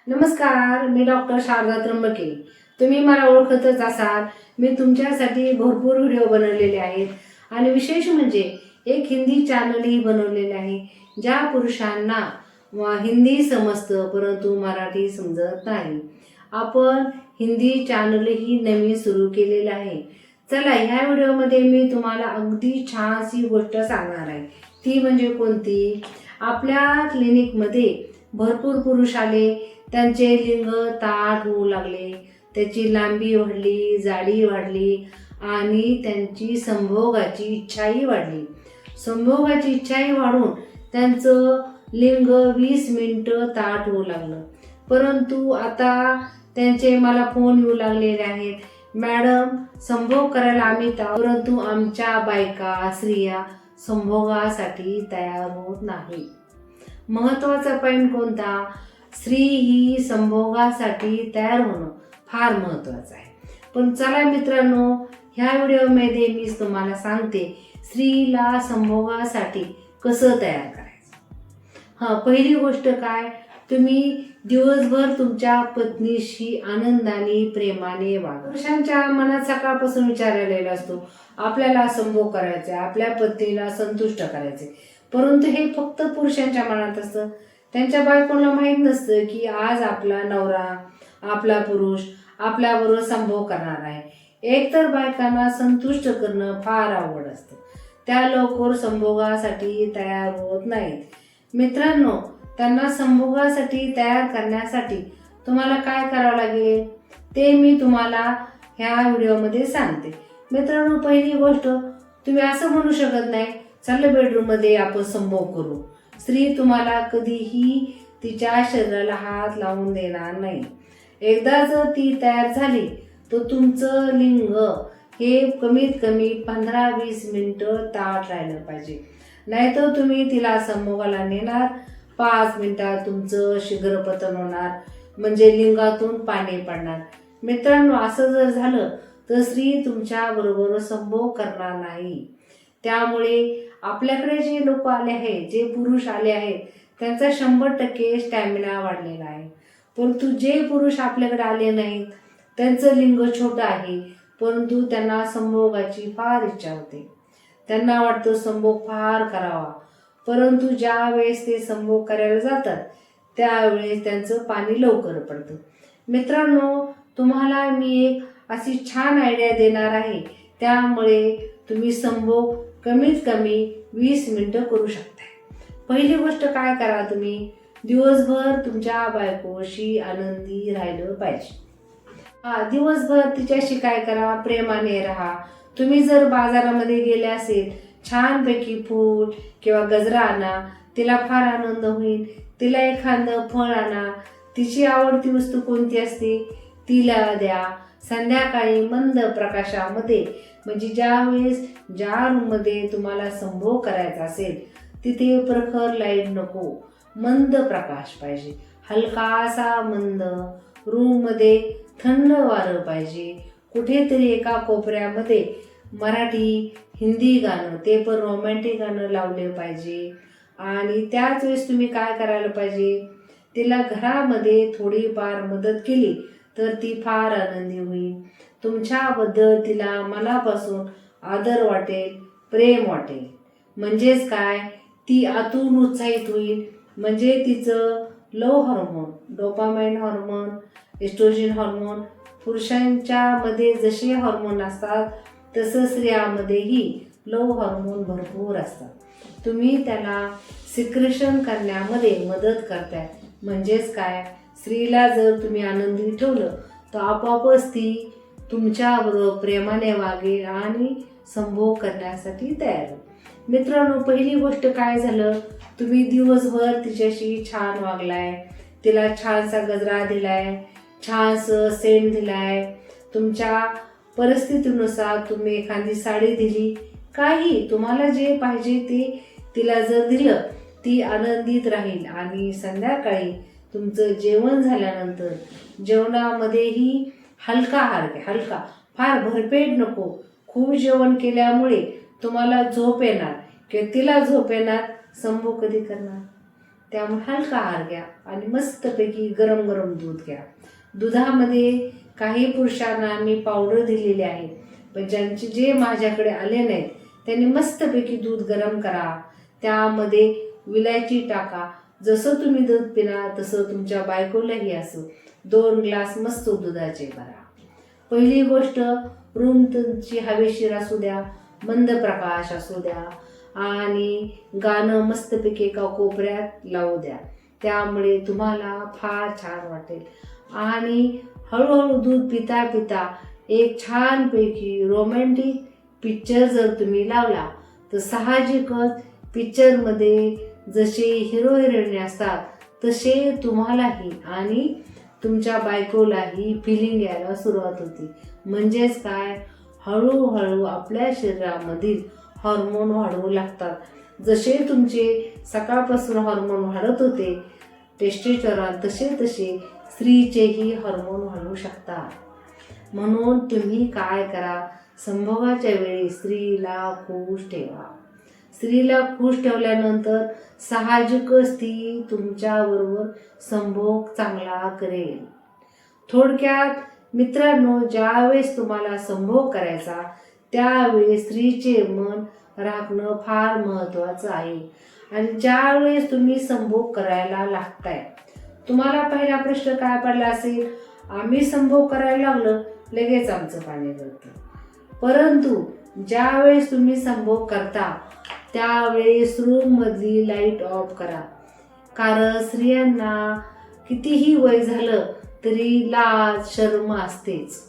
नमस्कार, मी डॉक्टर शारदा त्र्यंबके. तुम्ही मला ओळखतच असाल. मी तुमच्यासाठी भरपूर व्हिडिओ बनवलेले आहेत आणि विशेष म्हणजे एक हिंदी चॅनलही बनवलेले आहे. ज्या पुरुषांना हिंदी समजतं परंतु मराठी समजत नाही, आपण हिंदी चॅनलही नवीन सुरू केलेलं आहे. चला, ह्या व्हिडिओमध्ये मी तुम्हाला अगदी छानशी गोष्ट सांगणार आहे. ती म्हणजे कोणती? आपल्या क्लिनिकमध्ये भरपूर पुरुष आले, त्यांचे लिंग ताठ होऊ लागले, त्याची लांबी वाढली, जाडी वाढली आणि त्यांची संभोगाची इच्छाही वाढली. संभोगाची इच्छाही वाढून त्यांचं लिंग 20 मिनिटं ताठ होऊ लागलं. परंतु आता त्यांचे मला फोन येऊ लागलेले आहेत, मॅडम संभोग करायला आम्ही परंतु आमच्या बायका स्त्रिया संभोगासाठी तयार होत नाही. महत्त्वाचा पॉईंट कोणता? स्त्री ही संभोगासाठी तयार होणं फार महत्त्वाचं आहे. पण चला मित्रांनो, ह्या व्हिडिओमध्ये मी तुम्हाला सांगते स्त्रीला संभोगासाठी कसं तयार करायचं. पहिली गोष्ट काय, तुम्ही दिवसभर तुमच्या पत्नीशी आनंदाने प्रेमाने वागा. पुरुषांच्या मनात सकाळपासून विचार आलेला असतो, आपल्याला संभोग करायचे, आपल्या पत्नीला संतुष्ट करायचे. परंतु हे फक्त पुरुषांच्या मनात असतं. त्यांच्या बायकोला माहीत नसतं की आज आपला नवरा, आपला पुरुष आपल्याबरोबर संभोग करणार आहे. एकतर बायकांना संतुष्ट करणं फार अवघड असतं, त्या लवकर संभोगासाठी तयार होत नाहीत. मित्रांनो, त्यांना संभोगासाठी तयार करण्यासाठी तुम्हाला काय करावं लागेल ते मी तुम्हाला ह्या व्हिडिओमध्ये सांगते. मित्रांनो, पहिली गोष्ट, तुम्ही असं म्हणू शकत नाही चल बेडरूममध्ये आपण संभोग करू. स्त्री तुम्हाला कधीही तिच्या शरीराला हात लावून देणार नाही. एकदा जर ती तयार झाली तर तुमचं लिंग हे कमीत कमी 15-20 मिनिटं ताठ राहिलं पाहिजे. नाहीतर तुम्ही तिला संभोगाला नेणार, 5 मिनिटात तुमचं शीघ्रपतन होणार, म्हणजे लिंगातून पाणी पडणार. मित्रांनो, असं जर झालं तर स्त्री तुमच्या बरोबर संभोग करणार नाही. त्यामुळे आपल्याकडे जे लोक आले आहेत, जे पुरुष आले आहेत, त्यांचा 100% स्टॅमिना वाढलेला आहे. परंतु जे पुरुष आपल्याकडे आले नाहीत, त्यांचं लिंग छोटं आहे परंतु त्यांना संभोगाची फार इच्छा होते. त्यांना वाटतं संभोग फार करावा, परंतु ज्या वेळेस ते संभोग करायला जातात त्यावेळेस त्यांचं पाणी लवकर पडतं. मित्रांनो, तुम्हाला मी एक अशी छान आयडिया देणार आहे, त्यामुळे तुम्ही संभोग कमीत कमी 20 मिनिटं करू शकता. पहिली गोष्ट काय करा, तुम्ही दिवसभर तुमच्या बायकोशी आनंदी राहिलं पाहिजे. दिवसभर तिच्याशी काय करा, प्रेमाने राहा. तुम्ही जर बाजारामध्ये गेले असेल, छानपैकी फूल किंवा गजरा आणा, तिला फार आनंद होईल. तिला एखादं फळ आणा, तिची आवडती वस्तू कोणती असते तिला द्या. संध्याकाळी मंद प्रकाशामध्ये, म्हणजे ज्या रूममध्ये तुम्हाला संभोग करायचा असेल तिथे प्रखर लाईट नको, मंद प्रकाश पाहिजे, हलकासा मंद. रूममध्ये थंड वारं पाहिजे. कुठेतरी एका कोपऱ्यामध्ये मराठी हिंदी गाणं, ते पण रोमॅन्टिक गाणं लावले पाहिजे. आणि त्याच वेळेस तुम्ही काय करायला पाहिजे, तिला घरामध्ये थोडीफार मदत केली तर ती फार आनंदी होईल. तुमच्याबद्दल तिला मनापासून आदर वाटेल, प्रेम वाटेल. म्हणजेच काय, ती आतून उत्साहित होईल. म्हणजे तिचं low hormone, dopamine hormone, oestrogen hormone, पुरुषांच्या मध्ये जसे हार्मोन असतात तसं स्त्रियांमध्येही लो हार्मोन भरपूर असतात. तुम्ही त्याला सिक्रेशन करण्यामध्ये मदत करताय. म्हणजेच काय, स्त्रीला जर तुम्ही आनंदी ठेवलं तर आपोआपच ती तुमच्याबरोबर प्रेमाने वागेल आणि संभोग करण्यासाठी तयार होईल. मित्रांनो, पहिली गोष्ट काय झालं, तुम्ही दिवसभर तिच्याशी छान वागलाय, तिला छानसा गजरा दिलाय, छानसं सेंट दिलाय, तुमच्या परिस्थितीनुसार तुम्ही एखादी साडी दिली, काही तुम्हाला जे पाहिजे ते तिला जर दिलं, ती आनंदित राहील. आणि संध्याकाळी तुमचं जेवण झाल्यानंतर जेवणामध्येही हलका आहार घ्या. हलका, फार भरपेट नको. खूप जेवण केल्यामुळे तुम्हाला झोप येणार किंवा तिला झोप येणार, संभोग कधी करणार? त्यामुळे हलका आहार घ्या आणि मस्तपैकी गरम गरम दूध घ्या. दुधामध्ये काही पुरुषांना मी पावडर दिलेली आहे, पण जे माझ्याकडे आले नाहीत त्यांनी मस्तपैकी दूध गरम करा, त्यामध्ये विलायची टाका. जसं तुम्ही दूध पिणार तसं तुमच्या बायकोलाही असं 2 ग्लास मस्त दुधाचे भरा. पहिली गोष्ट, रूम तुमची हवेशीर असू द्या, मंद प्रकाश असू द्या आणि गाणं मस्तपैकी एका कोपऱ्यात लावू द्या. त्यामुळे तुम्हाला फार छान वाटेल. आणि हळूहळू दूध पिता पिता एक छानपैकी रोमॅन्टिक पिक्चर जर तुम्ही लावला तर साहजिकच पिक्चरमध्ये जसे हिरो हिरोईन असतात तसे तुम्हालाही आणि तुमच्या बायकोलाही फिलिंग यायला सुरुवात होती. म्हणजेच काय, हळूहळू आपल्या शरीरामधील हॉर्मोन वाढवू लागतात. जसे तुमचे सकाळपासून हॉर्मोन वाढत होते टेस्टोस्टेरॉन, तसे तसे स्त्रीचेही हॉर्मोन वाढवू शकतात. म्हणून तुम्ही काय करा, संभोगाच्या वेळी स्त्रीला खुश ठेवा. स्त्रीला खुश ठेवल्यानंतर साहजिकच ती तुमच्याबरोबर संभोग चांगला करेल. थोडक्यात मित्रांनो, ज्यावेळेस तुम्हाला संभोग करायचा त्यावेळेस स्त्रीचे मन राखणं फार महत्त्वाचं आहे. आणि ज्यावेळेस तुम्ही संभोग करायला लागताय, तुम्हाला पहिला प्रश्न काय पडला असेल, आम्ही संभोग करायला लागलं लगेच आमचं पाणी गळतं. परंतु ज्यावेळेस तुम्ही संभोग करता त्यावेळेस रूममधली लाईट ऑफ करा. कारण स्त्रियांना कितीही वय झालं तरी लाज शर्म असतेच.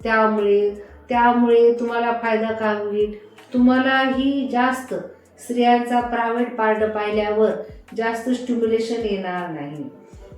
त्यामुळे तुम्हाला फायदा काय होईल, तुम्हालाही जास्त स्त्रियांचा प्रायव्हेट पार्ट पाहिल्यावर जास्त स्टिम्युलेशन येणार नाही.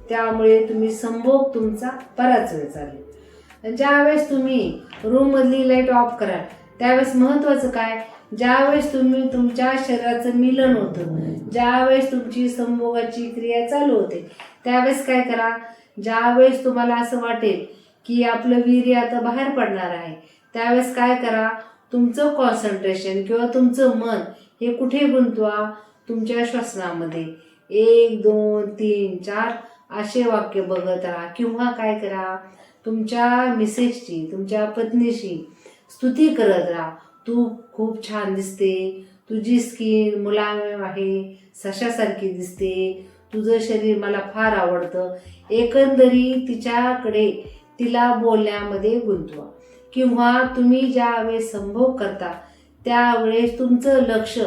त्यामुळे तुम्ही संभोग तुमचा बराच वेळ चालेल. ज्यावेळेस तुम्ही रूममधली लाईट ऑफ कराल त्यावेळेस महत्त्वाचं काय, ज्यावेळेस तुम्ही तुमच्या शरीराचं मिलन होतं, ज्यावेळेस तुमची संभोगाची क्रिया चालू होते, त्यावेळेस काय करा, ज्यावेळेस तुम्हाला असं वाटेल की आपलं वीर्य आता बाहेर पडणार आहे, त्यावेळेस काय करा, तुमचं कॉन्सन्ट्रेशन किंवा तुमचं मन हे कुठे गुंतवा, तुमच्या श्वसनामध्ये. 1 2 3 4 असे वाक्य बघत राहा. किंवा काय करा, तुमच्या मिसेसची, तुमच्या पत्नीशी स्तुती करत राहा. तू खूप छान दिसते, तुझी स्किन मुलायम आहे, सशासारखी दिसते, तुझं शरीर मला फार आवडतं. एकंदरीत तिला बोलण्यामध्ये गुंतवा. किंवा तुम्ही ज्यावेळेस संभोग करता त्यावेळेस तुमचं लक्ष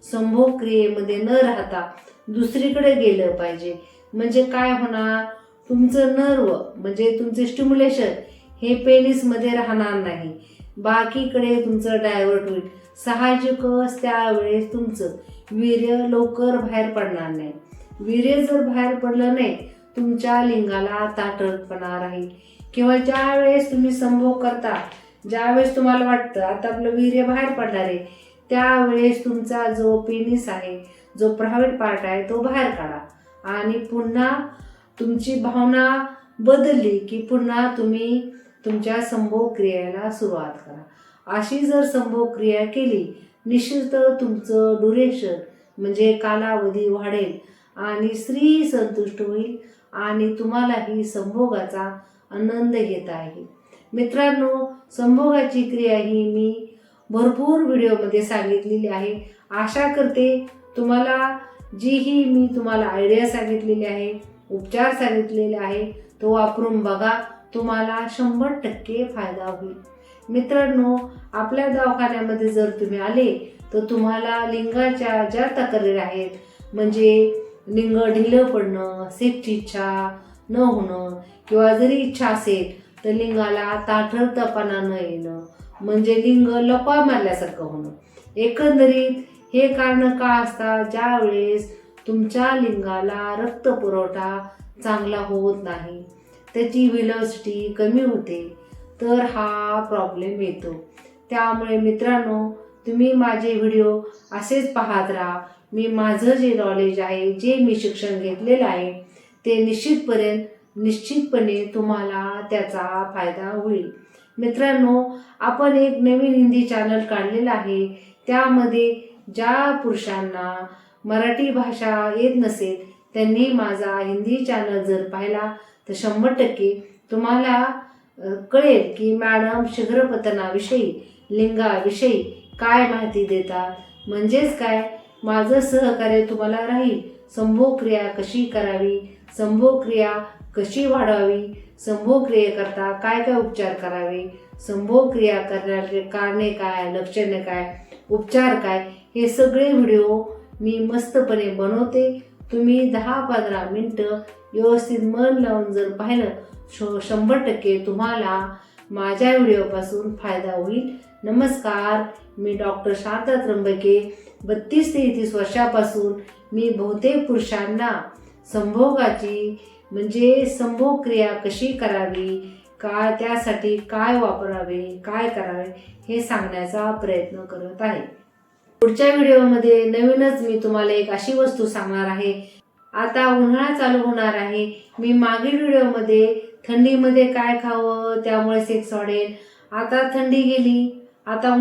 संभोग क्रियेमध्ये न राहता दुसरीकडे गेलं पाहिजे. म्हणजे काय होणार, तुमचं नर्व म्हणजे तुमचे स्टिम्युलेशन हे पेनिसमध्ये राहणार नाही, बाकीकडे तुमचं डायव्हर्ट होईल. साहजिकच त्यावेळेस तुमचं वीर्य लवकर बाहेर पडणार नाही. वीर्य जर बाहेर पडलं नाही तुमच्या लिंगाला ताठरपणा राहील. किंवा ज्यावेळेस तुम्ही संभोग करता, ज्यावेळेस तुम्हाला वाटतं आता आपलं वीर्य बाहेर पडणार आहे, त्यावेळेस तुमचा जो पेनिस आहे, जो प्रायव्हेट पार्ट आहे तो बाहेर काढा. आणि पुन्हा तुमची भावना बदलली की पुन्हा तुम्ही तुमच्या संभोग क्रियेला सुरुवात करा. अशी जर संभोग क्रिया केली निश्चित तुमचं ड्युरेशन म्हणजे कालावधी वाढेल आणि स्त्री संतुष्ट होईल आणि तुम्हालाही संभोगाचा आनंद घेता येईल. मित्रांनो, संभोगाची क्रिया ही मी भरपूर व्हिडिओमध्ये सांगितलेली आहे. आशा करते तुम्हाला जीही मी तुम्हाला आयडिया सांगितलेली आहे, उपचार सांगितलेले आहे, तो वापरून बघा, तुम्हाला 100% फायदा होईल. मित्रांनो, आपल्या दवाखान्यामध्ये जर तुम्ही आले तर तुम्हाला लिंगाच्या ज्या तक्रारी आहेत, म्हणजे लिंग ढिलं पडणं, सेक्सची इच्छा न होणं, किंवा जरी इच्छा असेल तर लिंगाला ताठरपणा न येणं, म्हणजे लिंग लपा मारल्यासारखं होणं, एकंदरीत हे कारण का असतात, ज्यावेळेस तुमच्या लिंगाला रक्त पुरवठा चांगला होत नाही, त्याची व्हेलॉसिटी कमी होते, तर हा प्रॉब्लेम येतो. त्यामुळे मित्रांनो, तुम्ही माझे व्हिडिओ असेच पाहत राहा. मी माझं जे नॉलेज आहे, जे मी शिक्षण घेतलेलं आहे, ते निश्चितपणे तुम्हाला त्याचा फायदा होईल. मित्रांनो, आपण एक नवीन हिंदी चॅनल काढलेला आहे. त्यामध्ये ज्या पुरुषांना मराठी भाषा येत नसेल त्यांनी माझा हिंदी चॅनल जर पाहिला तर 100% तुम्हाला कळेल की मॅडम शीघ्रपतनाविषयी, लिंगाविषयी काय माहिती देतात. म्हणजेच काय, माझं सहकार्य तुम्हाला राहील. संभोग क्रिया कशी करावी, संभोग क्रिया कशी वाढवावी, संभोग क्रियेकरता काय काय उपचार करावे, संभोग क्रिया करण्याचे कारणे काय, लक्षणे काय, उपचार काय, हे सगळे व्हिडिओ मी मस्तपणे बनवते. तुम्ही 10-15 मिनटं व्यवस्थित मन लावून जर पाहिलं 100% तुम्हाला माझ्या व्हिडिओपासून फायदा होईल. नमस्कार, मी डॉक्टर शारदा त्र्यंबके. 32 ते 33 वर्षापासून मी बहुतेक पुरुषांना संभोगाची म्हणजे संभोग क्रिया कशी करावी, काय त्यासाठी काय वापरावे, काय करावे हे सांगण्याचा प्रयत्न करत आहे. पुढच्या व्हिडिओमध्ये नवीनच मी तुम्हाला एक अशी वस्तू सांगणार आहे. आता उन्हाळा चालू होणार आहे. मी मागील व्हिडिओमध्ये थंडीमध्ये काय खावं त्यामुळे सेक्स वाढेल. आता थंडी गेली, आता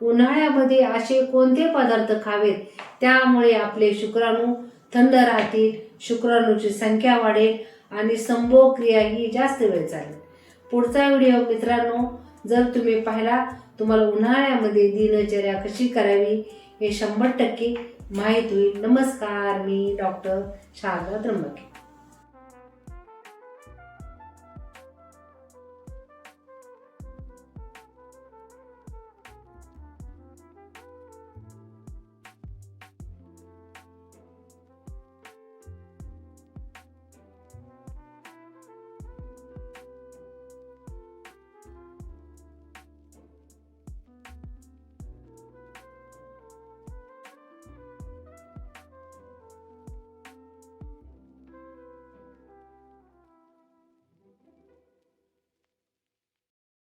उन्हाळ्यामध्ये असे कोणते पदार्थ खावेत त्यामुळे आपले शुक्राणू थंड राहतील, शुक्राणूची संख्या वाढेल आणि संभोग क्रिया ही जास्त वेळ चालेल. पुढचा व्हिडिओ मित्रांनो जर तुम्ही पाहिला, तुम्हाला उन्हाळ्यामध्ये दिनचर्या कशी करावी हे 100% माहीत होईल. नमस्कार, मी डॉक्टर शारदा त्र्यंबके.